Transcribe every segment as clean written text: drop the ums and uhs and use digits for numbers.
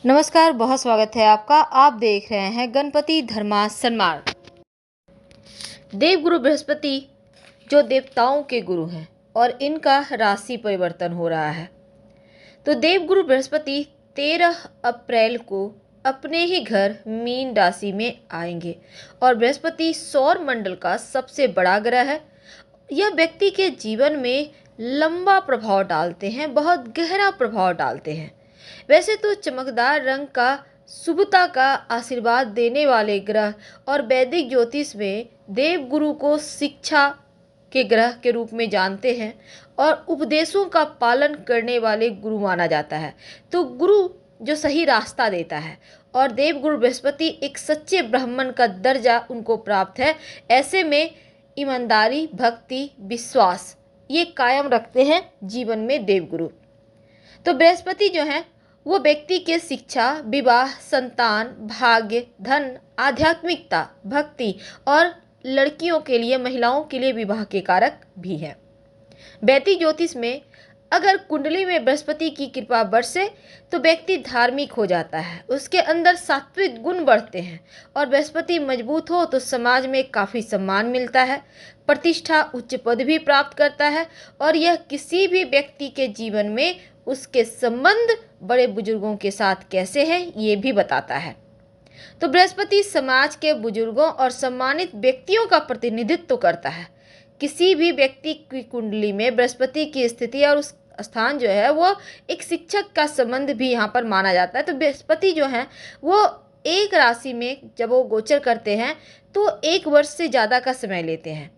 नमस्कार, बहुत स्वागत है आपका। आप देख रहे हैं गणपति धर्मा सन्मान। देवगुरु बृहस्पति जो देवताओं के गुरु हैं और इनका राशि परिवर्तन हो रहा है। तो देवगुरु बृहस्पति 13 अप्रैल को अपने ही घर मीन राशि में आएंगे और बृहस्पति सौर मंडल का सबसे बड़ा ग्रह है। यह व्यक्ति के जीवन में लंबा प्रभाव डालते हैं, बहुत गहरा प्रभाव डालते हैं। वैसे तो चमकदार रंग का शुभता का आशीर्वाद देने वाले ग्रह और वैदिक ज्योतिष में देवगुरु को शिक्षा के ग्रह के रूप में जानते हैं और उपदेशों का पालन करने वाले गुरु माना जाता है। तो गुरु जो सही रास्ता देता है और देवगुरु बृहस्पति एक सच्चे ब्राह्मण का दर्जा उनको प्राप्त है। ऐसे में ईमानदारी, भक्ति, विश्वास ये कायम रखते हैं जीवन में देवगुरु। तो बृहस्पति जो है वो व्यक्ति के शिक्षा, विवाह, संतान, भाग्य, धन, आध्यात्मिकता, भक्ति और लड़कियों के लिए, महिलाओं के लिए विवाह के कारक भी है। वैदिक ज्योतिष में अगर कुंडली में बृहस्पति की कृपा बरसे तो व्यक्ति धार्मिक हो जाता है, उसके अंदर सात्विक गुण बढ़ते हैं और बृहस्पति मजबूत हो तो समाज में काफ़ी सम्मान मिलता है, प्रतिष्ठा, उच्च पद भी प्राप्त करता है और यह किसी भी व्यक्ति के जीवन में उसके संबंध बड़े बुजुर्गों के साथ कैसे हैं ये भी बताता है। तो बृहस्पति समाज के बुजुर्गों और सम्मानित व्यक्तियों का प्रतिनिधित्व करता है। किसी भी व्यक्ति की कुंडली में बृहस्पति की स्थिति और उस स्थान जो है वो एक शिक्षक का संबंध भी यहाँ पर माना जाता है। तो बृहस्पति जो है वो एक राशि में जब वो गोचर करते हैं तो 1 वर्ष से ज़्यादा का समय लेते हैं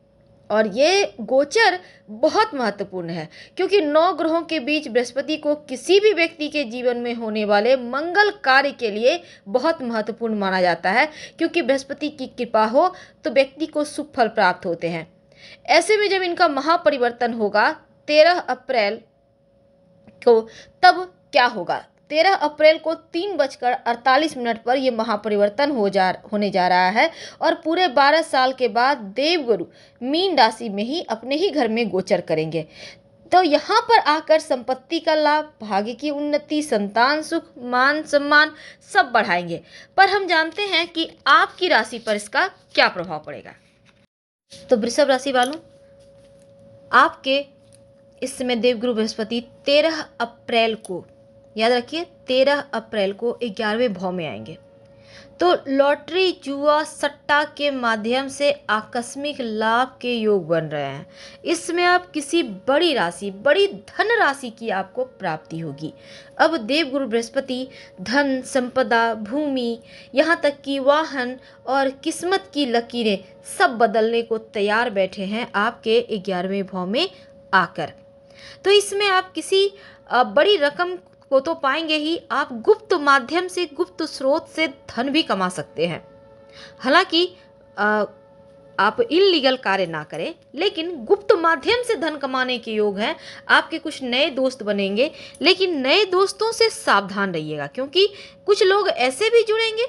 और ये गोचर बहुत महत्वपूर्ण है क्योंकि 9 ग्रहों के बीच बृहस्पति को किसी भी व्यक्ति के जीवन में होने वाले मंगल कार्य के लिए बहुत महत्वपूर्ण माना जाता है। क्योंकि बृहस्पति की कृपा हो तो व्यक्ति को शुभ फल प्राप्त होते हैं। ऐसे में जब इनका महापरिवर्तन होगा 13 अप्रैल को, तब क्या होगा? 13 अप्रैल को 3:48 पर यह महापरिवर्तन होने जा रहा है और पूरे 12 साल के बाद देवगुरु मीन राशि में ही अपने ही घर में गोचर करेंगे। तो यहाँ पर आकर संपत्ति का लाभ, भाग्य की उन्नति, संतान सुख, मान सम्मान सब बढ़ाएंगे। पर हम जानते हैं कि आपकी राशि पर इसका क्या प्रभाव पड़ेगा। तो वृषभ राशि वालों, आपके इस समय देवगुरु बृहस्पति 13 अप्रैल को, याद रखिए 13 अप्रैल को 11वें भाव में आएंगे। तो लॉटरी, जुआ, सट्टा के माध्यम से आकस्मिक लाभ के योग बन रहे हैं। इसमें आप किसी बड़ी राशि, बड़ी धन राशि की आपको प्राप्ति होगी। अब देवगुरु बृहस्पति धन, संपदा, भूमि, यहाँ तक कि वाहन और किस्मत की लकीरें सब बदलने को तैयार बैठे हैं आपके 11वें भाव में आकर। तो इसमें आप किसी बड़ी रकम को तो पाएंगे ही, आप गुप्त माध्यम से, गुप्त स्रोत से धन भी कमा सकते हैं। हालांकि आप इल्लीगल कार्य ना करें, लेकिन गुप्त माध्यम से धन कमाने के योग हैं। आपके कुछ नए दोस्त बनेंगे, लेकिन नए दोस्तों से सावधान रहिएगा क्योंकि कुछ लोग ऐसे भी जुड़ेंगे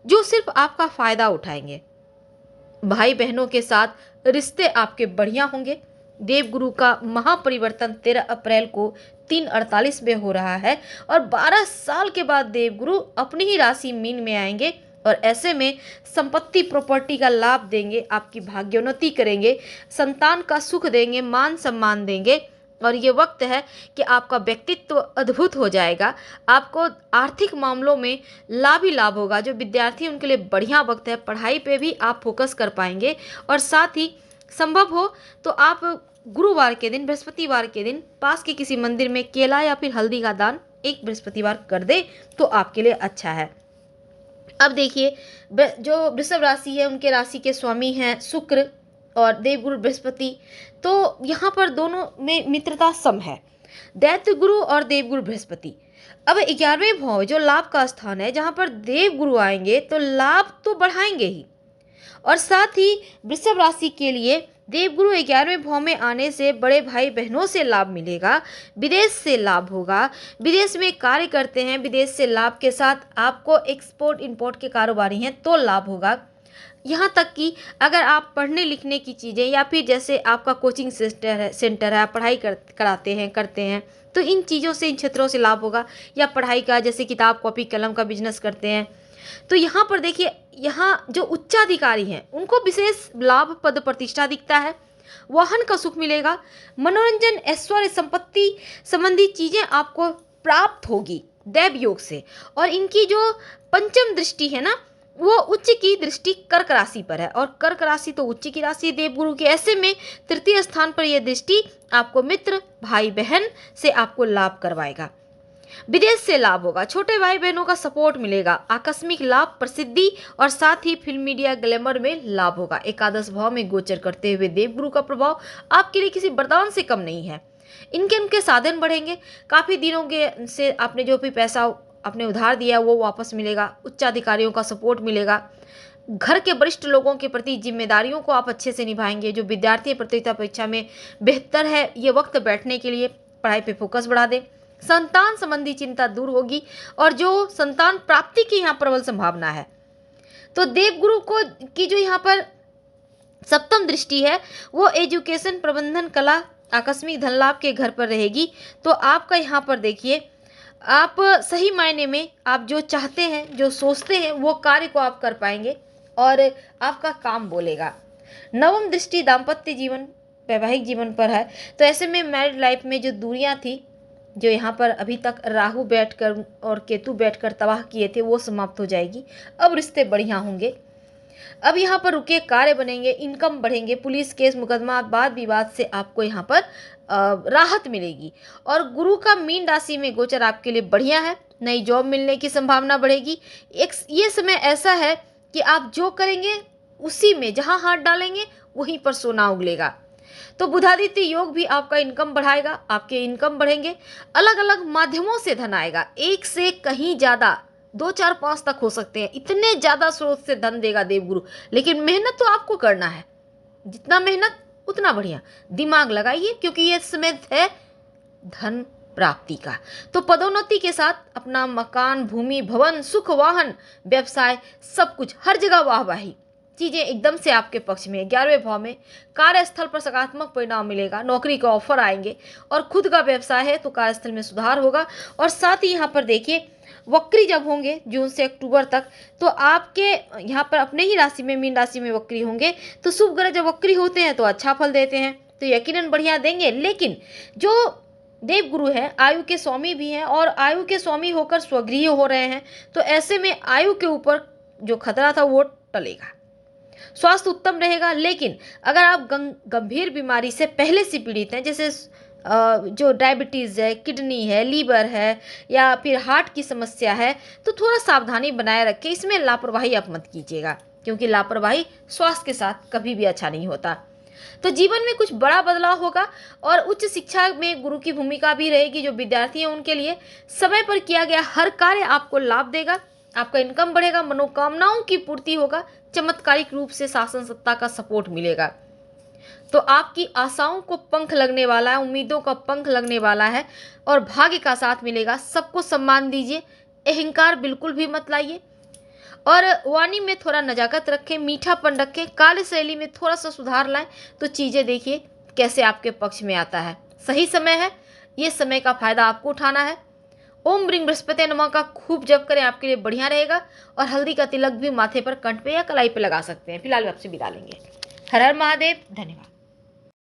जो सिर्फ आपका फायदा उठाएंगे। भाई बहनों के साथ रिश्ते आपके बढ़िया होंगे। देवगुरु का महापरिवर्तन 13 अप्रैल को 3:48 में हो रहा है और 12 साल के बाद देवगुरु अपनी ही राशि मीन में आएंगे और ऐसे में संपत्ति, प्रॉपर्टी का लाभ देंगे, आपकी भाग्योन्नति करेंगे, संतान का सुख देंगे, मान सम्मान देंगे और ये वक्त है कि आपका व्यक्तित्व अद्भुत हो जाएगा। आपको आर्थिक मामलों में लाभ ही लाभ होगा। जो विद्यार्थी उनके लिए बढ़िया वक्त है, पढ़ाई पे भी आप फोकस कर पाएंगे और साथ ही संभव हो तो आप गुरुवार के दिन, बृहस्पतिवार के दिन पास के किसी मंदिर में केला या फिर हल्दी का दान एक बृहस्पतिवार कर दे तो आपके लिए अच्छा है। अब देखिए, जो वृषभ राशि है उनके राशि के स्वामी हैं शुक्र और देवगुरु बृहस्पति। तो यहाँ पर दोनों में मित्रता सम है, दैत्य गुरु और देवगुरु बृहस्पति। अब 11वें भाव जो लाभ का स्थान है, जहाँ पर देवगुरु आएंगे तो लाभ तो बढ़ाएंगे ही और साथ ही वृषभ राशि के लिए देवगुरु 11वें भाव में आने से बड़े भाई बहनों से लाभ मिलेगा, विदेश से लाभ होगा। विदेश में कार्य करते हैं, विदेश से लाभ के साथ आपको एक्सपोर्ट इंपोर्ट के कारोबारी हैं तो लाभ होगा। यहाँ तक कि अगर आप पढ़ने लिखने की चीज़ें या फिर जैसे आपका कोचिंग सेंटर है, आप पढ़ाई करते हैं तो इन चीज़ों से, इन क्षेत्रों से लाभ होगा। या पढ़ाई का, जैसे किताब कॉपी कलम का बिजनेस करते हैं, तो यहाँ पर देखिए, यहाँ जो उच्चाधिकारी हैं उनको विशेष लाभ, पद प्रतिष्ठा दिखता है। वाहन का सुख मिलेगा। मनोरंजन, ऐश्वर्य, संपत्ति संबंधी चीजें आपको प्राप्त होगी दैव योग से। और इनकी जो पंचम दृष्टि है ना, वो उच्च की दृष्टि कर्क राशि पर है, और कर्क राशि तो उच्च की राशि देवगुरु की। ऐसे में तृतीय स्थान पर यह दृष्टि आपको मित्र, भाई बहन से आपको लाभ करवाएगा। विदेश से लाभ होगा। छोटे भाई बहनों का सपोर्ट मिलेगा। आकस्मिक लाभ, प्रसिद्धि और साथ ही फिल्म, मीडिया, ग्लैमर में लाभ होगा। एकादश भाव में गोचर करते हुए देवगुरु का प्रभाव आपके लिए किसी वरदान से कम नहीं है। उनके साधन बढ़ेंगे। काफी दिनों के से आपने जो भी पैसा आपने उधार दिया वो वापस मिलेगा। उच्चाधिकारियों का सपोर्ट मिलेगा। घर के वरिष्ठ लोगों के प्रति जिम्मेदारियों को आप अच्छे से निभाएंगे। जो विद्यार्थी प्रतियोगिता परीक्षा में बेहतर है, ये वक्त बैठने के लिए पढ़ाई पे फोकस बढ़ा दें। संतान संबंधी चिंता दूर होगी, और जो संतान प्राप्ति की यहाँ प्रबल संभावना है। तो देवगुरु को की जो यहाँ पर सप्तम दृष्टि है वो एजुकेशन, प्रबंधन, कला, आकस्मिक धन लाभ के घर पर रहेगी। तो आपका यहाँ पर देखिए, आप सही मायने में आप जो चाहते हैं, जो सोचते हैं, वो कार्य को आप कर पाएंगे और आपका काम बोलेगा। नवम दृष्टि दाम्पत्य जीवन, वैवाहिक जीवन पर है। तो ऐसे में मैरिड लाइफ में जो दूरियां थी, जो यहाँ पर अभी तक राहु बैठकर और केतु बैठकर तबाह किए थे, वो समाप्त हो जाएगी। अब रिश्ते बढ़िया होंगे। अब यहाँ पर रुके कार्य बनेंगे, इनकम बढ़ेंगे। पुलिस केस, मुकदमा, वाद विवाद से आपको यहाँ पर राहत मिलेगी। और गुरु का मीन राशि में गोचर आपके लिए बढ़िया है। नई जॉब मिलने की संभावना बढ़ेगी। ये समय ऐसा है कि आप जो करेंगे उसी में, जहाँ हाथ डालेंगे वहीं पर सोना उगलेगा। तो बुधादित्य योग भी आपका इनकम बढ़ाएगा। आपके इनकम बढ़ेंगे। अलग अलग माध्यमों से धन आएगा। एक से कहीं ज़्यादा, 2, 4, 5 तक हो सकते हैं। इतने ज़्यादा स्रोत से धन देगा देवगुरु। लेकिन मेहनत तो आपको करना है। जितना मेहनत उतना बढ़िया। दिमाग लगाइए, क्योंकि ये समय है धन प्राप्ति का। तो पदोन्नति के साथ अपना मकान, भूमि, भवन, सुख, वाहन, व्यवसाय, सब कुछ, हर जगह वाहवाही, चीजें एकदम से आपके पक्ष में। 11वें भाव में कार्यस्थल पर सकारात्मक परिणाम मिलेगा। नौकरी का ऑफर आएंगे। और खुद का व्यवसाय है तो कार्यस्थल में सुधार होगा। और साथ ही यहाँ पर देखिए, वक्री जब होंगे जून से अक्टूबर तक, तो आपके यहाँ पर अपने ही राशि में, मीन राशि में वक्री होंगे। तो शुभ ग्रह जब वक्री होते हैं तो अच्छा फल देते हैं, तो यकीनन बढ़िया देंगे। लेकिन जो देवगुरु है आयु के स्वामी भी हैं, और आयु के स्वामी होकर स्वगृह हो रहे हैं। तो ऐसे में आयु के ऊपर जो खतरा था वो टलेगा। स्वास्थ्य उत्तम रहेगा। लेकिन अगर आप गंभीर बीमारी से पहले से पीड़ित हैं, जैसे जो डायबिटीज़ है, किडनी है, लीवर है, या फिर हार्ट की समस्या है, तो थोड़ा सावधानी बनाए रखें। इसमें लापरवाही आप मत कीजिएगा, क्योंकि लापरवाही स्वास्थ्य के साथ कभी भी अच्छा नहीं होता। तो जीवन में कुछ बड़ा बदलाव होगा। और उच्च शिक्षा में गुरु की भूमिका भी रहेगी। जो विद्यार्थी हैं उनके लिए समय पर किया गया हर कार्य आपको लाभ देगा। आपका इनकम बढ़ेगा। मनोकामनाओं की पूर्ति होगा। चमत्कारिक रूप से शासन सत्ता का सपोर्ट मिलेगा। तो आपकी आशाओं को पंख लगने वाला है, उम्मीदों का पंख लगने वाला है, और भाग्य का साथ मिलेगा। सबको सम्मान दीजिए। अहंकार बिल्कुल भी मत लाइए। और वाणी में थोड़ा नजाकत रखें, मीठापन रखें, कार्यशैली में थोड़ा सा सुधार लाएं, तो चीज़ें देखिए कैसे आपके पक्ष में आता है। सही समय है, ये समय का फायदा आपको उठाना है। ओम ब्रिंग बृहस्पति नमः का खूब जप करें, आपके लिए बढ़िया रहेगा। और हल्दी का तिलक भी माथे पर, कंठ पे या कलाई पे लगा सकते हैं। फिलहाल आपसे विदा लेंगे। हर हर महादेव। धन्यवाद।